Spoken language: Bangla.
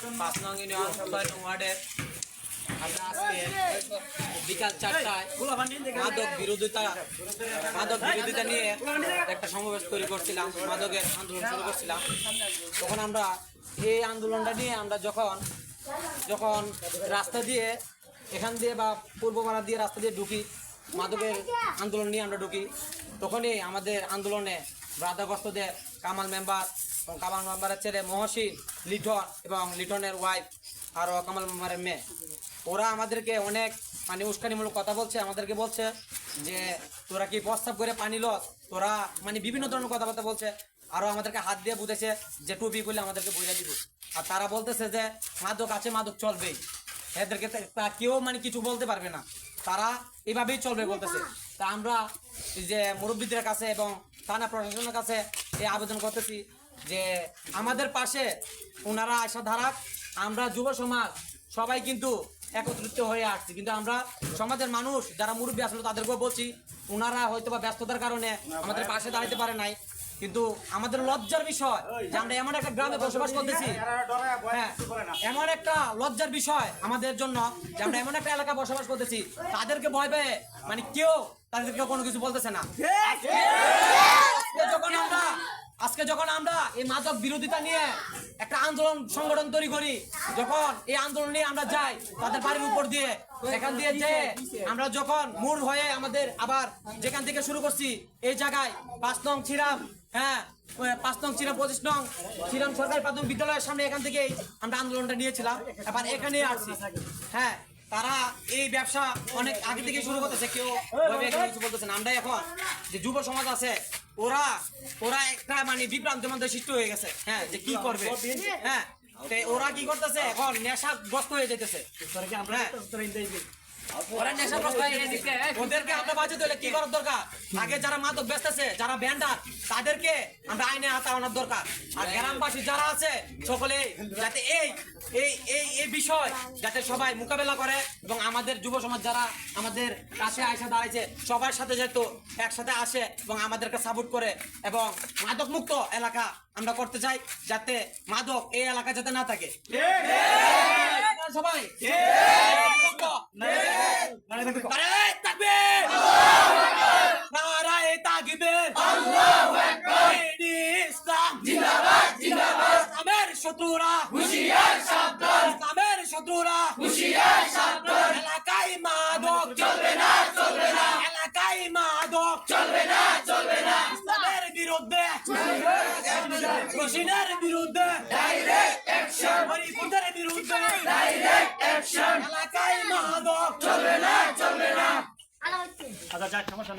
5 নং ইউনিয়ন 6 নং ওয়ার্ডের আমরা আজকে বিকাল 4টায় মাদক বিরোধিতা নিয়ে একটা সমাবেশ তৈরি করছিলাম, মাদকের আন্দোলন শুরু করছিলাম। তখন আমরা এই আন্দোলনটা নিয়ে আমরা যখন রাস্তা দিয়ে এখান দিয়ে বা পূর্বপাড়া দিয়ে রাস্তা দিয়ে ঢুকি, মাদকের আন্দোলন নিয়ে আমরা ঢুকি, তখনই আমাদের আন্দোলনে বাধাগ্রস্তদের কামাল মেম্বারের ছেলে মহসিন, লিটন এবং লিটনের ওয়াইফ আরও কামাল মেম্বারের মেয়ে, ওরা আমাদেরকে অনেক উস্কানিমূলক কথা বলছে। আমাদেরকে বলছে যে তোরা কি প্রস্তাব করে পানি লস, তোরা বিভিন্ন ধরনের কথাবার্তা বলছে। আরও আমাদেরকে হাত দিয়ে বুঝেছে যে টুপি করলে আমাদেরকে বুঝে দিব। আর তারা বলতেছে যে মাদক আছে, মাদক চলবেই, এদেরকে কেউ কিছু বলতে পারবে না, তারা এভাবেই চলবে বলতেছে। তা আমরা যে মুরব্বীদের কাছে এবং থানা প্রশাসনের কাছে এই আবেদন করতেছি যে আমাদের পাশে ওনারা আসা ধারাক। আমরা যুব সমাজ সবাই কিন্তু একত্রিত হয়ে আসছি, কিন্তু আমরা সমাজের মানুষ যারা মুরব্বী আসলে তাদেরকেও বলছি, ওনারা হয়তো বা ব্যস্ততার কারণে আমাদের পাশে দাঁড়াতে পারে নাই। কিন্তু আমাদের লজ্জার বিষয় যে আমরা এমন একটা গ্রামে বসবাস করতেছি, হ্যাঁ, এমন একটা লজ্জার বিষয় আমাদের জন্য যে আমরা এমন একটা এলাকা বসবাস করতেছি, তাদেরকে ভয় পেয়ে কেউ তাদেরকে কোনো কিছু বলতেছে না। আজকে যখন আমরা এই মাদক বিরোধিতা নিয়ে একটা আন্দোলন সংগঠন তৈরি করি, যখন এই আন্দোলন নিয়ে আমরা যাই তাদের বাড়ির উপর দিয়ে, সেখান দিয়ে যে আমরা যখন মূল হয়ে আমাদের আবার যেখান থেকে শুরু করছি এই জায়গায় 5 নং ছিরাম, হ্যাঁ 5 নং ছিরাম 25 নং ছিরাম সরকারি প্রাথমিক বিদ্যালয়ের সামনে এখান থেকেই আমরা আন্দোলনটা নিয়েছিলাম। এবার এখানে আসছি, হ্যাঁ, তারা এই ব্যবসা অনেক আগে থেকে শুরু করতেছে, কেউ কিছু বলতেছে না। আমরা এখন যে যুব সমাজ আছে ওরা একটা বিভ্রান্তির মধ্যে সৃষ্টি হয়ে গেছে, হ্যাঁ, যে কি করবে, হ্যাঁ, ওরা কি করতেছে এখন নেশাগ্রস্ত হয়ে যেতেছে। ওরা নেশাগ্রস্ত হয়ে গেছে, ওদেরকে আমরা বাঁচাতে হলে কি করার দরকার? আগে যারা মাদক বেচতেছে, যারা ভ্যান্ডার, তাদেরকে আমরা আইনে হাতে আনার দরকার। আর গ্রামবাসী যারা আছে সকলে যাতে এই বিষয় যাতে সবাই মোকাবেলা করে এবং আমাদের যুব সমাজ যারা আমাদের কাছে আইসা দাঁড়াইছে সবার সাথে যেহেতু একসাথে আসে এবং আমাদেরকে সাপোর্ট করে এবং মাদক মুক্ত এলাকা আমরা করতে চাই, যাতে মাদক এই এলাকা যাতে না থাকে। সবাই শত্রুরা হুঁশিয়ার সাবধান, ইসলামের শত্রুরা হুঁশিয়ার সাবধান, এলাকায় মাদক চলবে না, চলবে না, এলাকায় মাদক চলবে না, চলবে না, ইসলামের বিরুদ্ধে, রশিদের বিরুদ্ধে ডাইরেক্ট অ্যাকশন, হরিপুরের বিরুদ্ধে ডাইরেক্ট অ্যাকশন, এলাকায় মাদক চলবে না, চলবে না। আচ্ছা, যাক, সমস্যা নেই।